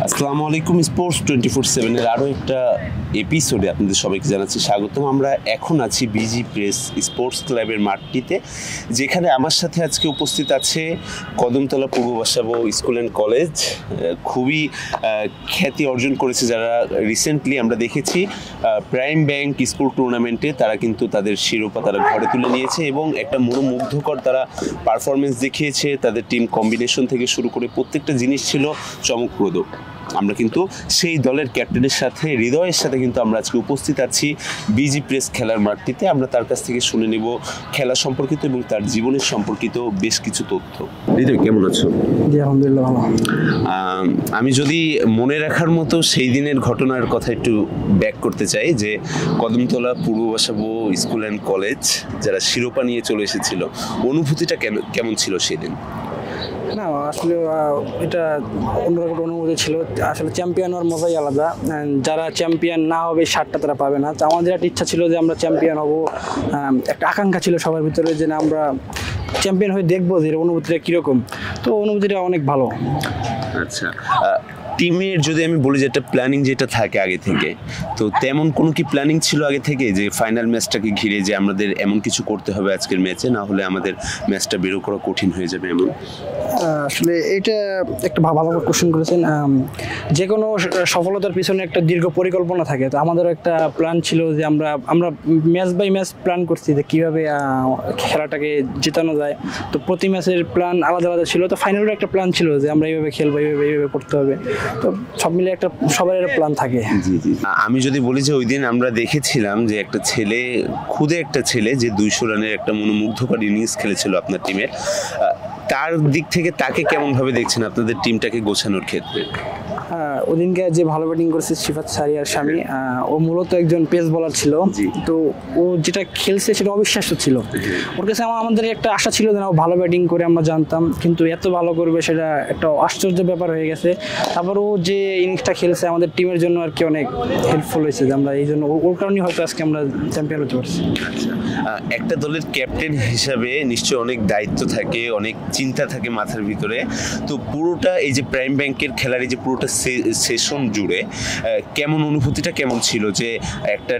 আসসালামু আলাইকুম। স্পোর্টস 24/7 এর আরও একটা এপিসোডে আপনাদের সবাইকে জানাচ্ছি স্বাগতম। আমরা এখন আছি বিজি প্রেস স্পোর্টস ক্লাবের মাঠটিতে, যেখানে আমার সাথে আজকে উপস্থিত আছে কদমতলা পূর্ব বাসাবো স্কুল অ্যান্ড কলেজ। খুবই খ্যাতি অর্জন করেছে যারা। রিসেন্টলি আমরা দেখেছি প্রাইম ব্যাংক স্কুল টুর্নামেন্টে তারা কিন্তু তাদের শিরোপা তারা ঘরে তুলে নিয়েছে এবং একটা মনোমুগ্ধকর তারা পারফরমেন্স দেখিয়েছে। তাদের টিম কম্বিনেশন থেকে শুরু করে প্রত্যেকটা জিনিস ছিল চমকপ্রদ। আমরা কিন্তু সেই দলের ক্যাপ্টেনের সাথে, হৃদয়ের সাথে কিন্তু আমরা আজকে উপস্থিত আছি বিজি প্রেস খেলার মাঠটিতে। আমরা তার কাছ থেকে শুনে নেব খেলা সম্পর্কিত এবং তার জীবনের সম্পর্কিত বেশ কিছু তথ্য। হৃদয়, কেমন আছো? জি আলহামদুলিল্লাহ ভালো। আমি যদি মনে রাখার মতো সেই দিনের ঘটনার কথা একটু ব্যাক করতে চাই, যে কদমতলা পূর্ব বাসাবো স্কুল অ্যান্ড কলেজ যারা শিরোপা নিয়ে চলে এসেছিল, অনুভূতিটা কেমন ছিল সেদিন? না আসলে এটা অন্যরকম অনুভূতি ছিল। আসলে চ্যাম্পিয়ন হওয়ার মজাই আলাদা। যারা চ্যাম্পিয়ন না হবে শার্টটা তারা পাবে না। তো আমাদের একটা ইচ্ছা ছিল যে আমরা চ্যাম্পিয়ন হব, একটা আকাঙ্ক্ষা ছিল সবার ভিতরে যে না আমরা চ্যাম্পিয়ন হয়ে দেখবো যে অনুভূতিটা কীরকম। তো অনুভূতিটা অনেক ভালো। আচ্ছা, টিমের যদি আমি বলি যে একটা প্ল্যানিং যেটা থাকে আগে থেকে, তো তেমন কোনো কি প্ল্যানিং ছিল আগে থেকে যে ফাইনাল ম্যাচটাকে ঘিরে যে আমাদের এমন কিছু করতে হবে আজকের ম্যাচে, না হলে আমাদের ম্যাচটা বেরো করা কঠিন হয়ে যাবে এমন? আসলে এটা একটা ভালো কোশ্চেন করেছেন। যে কোনো সফলতার পিছনে একটা দীর্ঘ পরিকল্পনা থাকে। তো আমাদেরও একটা প্ল্যান ছিল যে আমরা ম্যাচ বাই ম্যাচ প্ল্যান করছি যে কীভাবে খেলাটাকে জেতানো যায়। তো প্রতি ম্যাচের প্ল্যান আলাদা আলাদা ছিল। তো ফাইনালের একটা প্ল্যান ছিল যে আমরা এইভাবে খেলবো, এইভাবে করতে হবে। তো সব মিলে একটা সবার একটা প্ল্যান থাকে। জি জি। আমি যদি বলি যে ওই দিন আমরা দেখেছিলাম যে একটা ছেলে, খুদে একটা ছেলে যে 200 রানের একটা মনোমুগ্ধকর ইনিংস খেলেছিল আপনার টিমের, তার দিক থেকে তাকে কেমনভাবে দেখছেন আপনাদের টিমটাকে গোছানোর ক্ষেত্রে? ওদিনকে যে ভালো ব্যাটিং করেছে সিফাত সারিয়ার স্বামী, ও মূলত একজন পেস বোলার ছিল। তো ও যেটা খেলছে সেটা অবিশ্বাস্য ছিল। ওর কাছে আমাদের একটা আশা ছিল যে ও ভালো ব্যাটিং করে, আমরা জানতাম, কিন্তু এত ভালো করবে সেটা একটা আশ্চর্য ব্যাপার হয়ে গেছে। তারপর ও যে ইনিংসটা খেলছে আমাদের টিমের জন্য আর কি অনেক হেল্পফুল হয়েছে, যে আমরা এই জন্য ওর কারণেই হয়তো আজকে আমরা চ্যাম্পিয়ন হতে পারছি। একটা দলের ক্যাপ্টেন হিসাবে নিশ্চয়ই অনেক দায়িত্ব থাকে, অনেক চিন্তা থাকে মাথার ভিতরে। তো পুরোটা এই যে প্রাইম ব্যাংকের খেলার এই যে পুরোটা সেশন জুড়ে কেমন অনুভূতিটা কেমন ছিল, যে একটা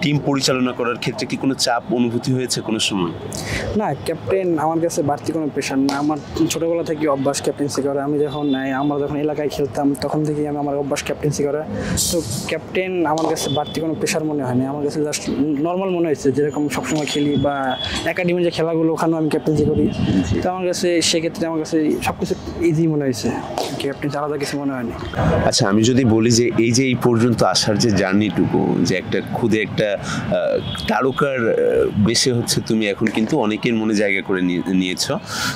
টিম পরিচালনা করার ক্ষেত্রে কি কোনো চাপ অনুভূতি হয়েছে কোনো সময়? না, ক্যাপ্টেন আমার কাছে বাড়তি কোনো প্রেশার না। আমার ছোটোবেলা থেকে অভ্যাস ক্যাপ্টেন্সি করা। আমরা যখন এলাকায় খেলতাম তখন থেকেই আমার অভ্যাস ক্যাপ্টেন্সি করা। তো ক্যাপ্টেন আমার কাছে বাড়তি কোনো প্রেশার মনে হয়নি। আমার কাছে জাস্ট নর্মাল মনে হয়েছে, যেরকম সবসময় খেলি বা একাডেমির যে খেলাগুলো ওখানেও আমি ক্যাপ্টেন্সি করি। তো আমার কাছে সেক্ষেত্রে আমার কাছে সব কিছু ইজি মনে হয়েছে, ক্যাপ্টেন্সি আলাদা কিছু মনে হয়নি। আচ্ছা, আমি যদি বলি যে এই পর্যন্ত আসার যে জার্নিটুকু, যে একটা খুদে একটা তারকার বেশে হচ্ছে তুমি এখন কিন্তু অনেকের মনে জায়গা করে নিয়েছো।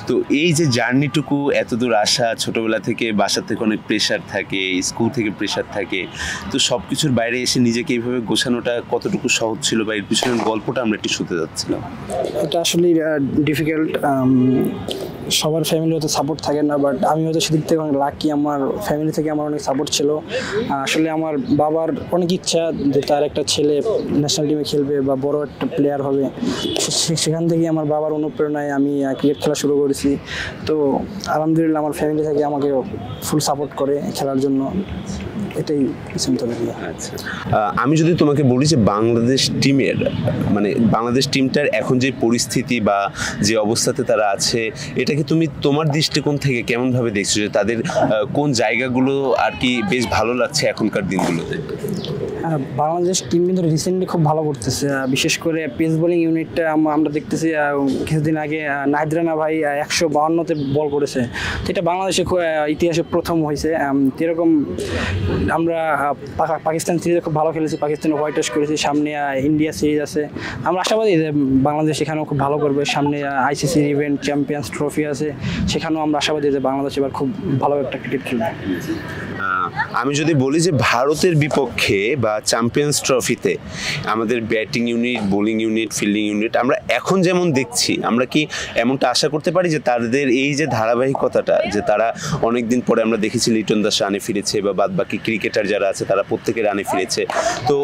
তো এই যে জার্নিটুকু, এতদূর আসা, ছোটবেলা থেকে বাসা থেকে অনেক প্রেশার থাকে, স্কুল থেকে প্রেশার থাকে, তো সব কিছুর বাইরে এসে নিজেকে এইভাবে গোছানোটা কতটুকু সহজ ছিল, বা এর পিছনের গল্পটা আমরা একটু শুনতে যাচ্ছিলাম। এটা আসলে ডিফিকাল্ট। সবার ফ্যামিলি হয়তো সাপোর্ট থাকে না, বাট আমি হয়তো সেদিক থেকে অনেক লাকি। আমার ফ্যামিলি থেকে আমার অনেক সাপোর্ট ছিল। আসলে আমার বাবার অনেক ইচ্ছা যে তার একটা ছেলে ন্যাশনাল টিমে খেলবে বা বড় একটা প্লেয়ার হবে। সেখান থেকে আমার বাবার অনুপ্রেরণায় আমি ক্রিকেট খেলা শুরু করেছি। তো আলহামদুলিল্লাহ আমার ফ্যামিলি থেকে আমাকে ফুল সাপোর্ট করে খেলার জন্য। এটাই চিন্তা করি। আচ্ছা, আমি যদি তোমাকে বলি যে বাংলাদেশ টিমটার এখন যে পরিস্থিতি বা যে অবস্থাতে তারা আছে, এটাকে তুমি তোমার দৃষ্টিকোণ থেকে কেমনভাবে দেখছো, যে তাদের কোন জায়গাগুলো আর কি বেশ ভালো লাগছে এখনকার দিনগুলোতে? বাংলাদেশ টিম কিন্তু রিসেন্টলি খুব ভালো করতেছে। বিশেষ করে পেস বোলিং ইউনিটটা আমরা দেখতেছি। কিছুদিন আগে নাহিদ রানা ভাই 152তে বল করেছে। তো এটা বাংলাদেশে ইতিহাসে প্রথম হয়েছে। এরকম আমরা পাকিস্তান সিরিজে খুব ভালো খেলেছি, পাকিস্তানে হোয়াইট ওয়াশ করেছি। সামনে ইন্ডিয়া সিরিজ আছে। আমরা আশাবাদী যে বাংলাদেশ এখানেও খুব ভালো করবে। সামনে আইসিসি ইভেন্ট চ্যাম্পিয়ন্স ট্রফি আছে, সেখানেও আমরা আশাবাদী যে বাংলাদেশ এবার খুব ভালো একটা ক্রিকেট খেলবে। আমি যদি বলি যে ভারতের বিপক্ষে বা চ্যাম্পিয়ন্স ট্রফিতে আমাদের batting unit, bowling unit, fielding unit আমরা এখন যেমন দেখছি, আমরা কি এমনটা আশা করতে পারি যে তাদের এই যে ধারাবাহিকতাটা, যে তারা অনেকদিন পরে আমরা দেখেছি লিটন দাস রানে ফিরেছে বা বাদ বাকি ক্রিকেটার যারা আছে তারা প্রত্যেকে রানে ফিরেছে, তো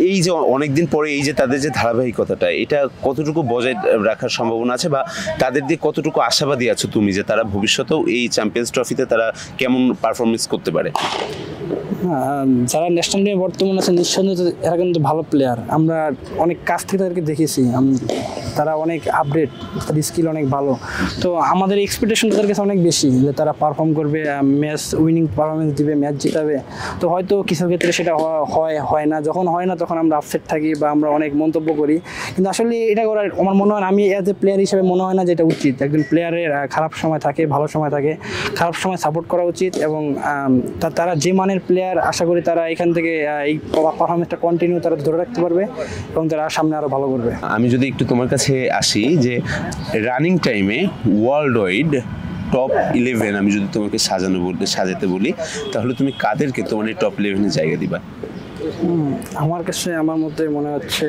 এই যে অনেকদিন পরে এই যে তাদের যে ধারাবাহিকতাটা, এটা কতটুকু বজায় রাখার সম্ভাবনা আছে বা তাদের দিয়ে কতটুকু আশাবাদী আছো তুমি যে তারা ভবিষ্যতেও এই চ্যাম্পিয়ন্স ট্রফিতে তারা কেমন পারফরমেন্স করতে পারে? যারা ন্যাশনাল টিমে বর্তমানে আছে নিঃসন্দেহে এরা কিন্তু ভালো প্লেয়ার, আমরা অনেক কাছ থেকে তাদেরকে দেখেছি, তারা অনেক আপডেট, তাদের স্কিল অনেক ভালো, তো আমাদের এক্সপেকটেশন তাদের কাছে অনেক বেশি যে তারা পারফর্ম করবে, ম্যাচ উইনিং পারফরমেন্স দিবে, ম্যাচ জিতাবে। তো হয়তো কিছু ক্ষেত্রে সেটা হয় না, যখন হয় না তখন আমরা আপসেট থাকি বা আমরা অনেক মন্তব্য করি, কিন্তু আসলে এটা করার আমার মনে হয় না, আমি অ্যাজ এ প্লেয়ার হিসেবে মনে হয় না যে এটা উচিত। একজন প্লেয়ারের খারাপ সময় থাকে, ভালো সময় থাকে, খারাপ সময় সাপোর্ট করা উচিত এবং তারা যে মানের প্লেয়ার আশা করি তারা এখান থেকে এই পারফরমেন্সটা কন্টিনিউ তারা ধরে রাখতে পারবে এবং তারা সামনে আরো ভালো করবে। আমি যদি একটু তোমার কাছে আসি যে রানিং টাইমে ওয়ার্ল্ড ওয়াইড টপ 11 আমি যদি তোমাকে সাজাতে বলি, তাহলে তুমি কাদেরকে তোমার এই টপ 11-এ জায়গা দিবা? আমার কাছে আমার মধ্যে মনে হচ্ছে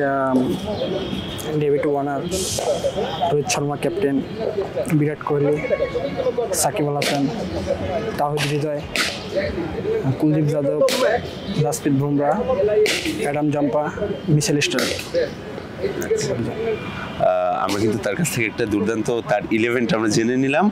David Warner, Rohit Sharma captain, Virat Kohli, Shakib Al Hasan, Towhid Hridoy, Kuldeep Yadav, Jasprit Bumrah, Adam Zampa, Mitchell Starc. আমরা কিন্তু তার কাছ থেকে একটা দুর্দান্ত তার 11টা আমরা জেনে নিলাম।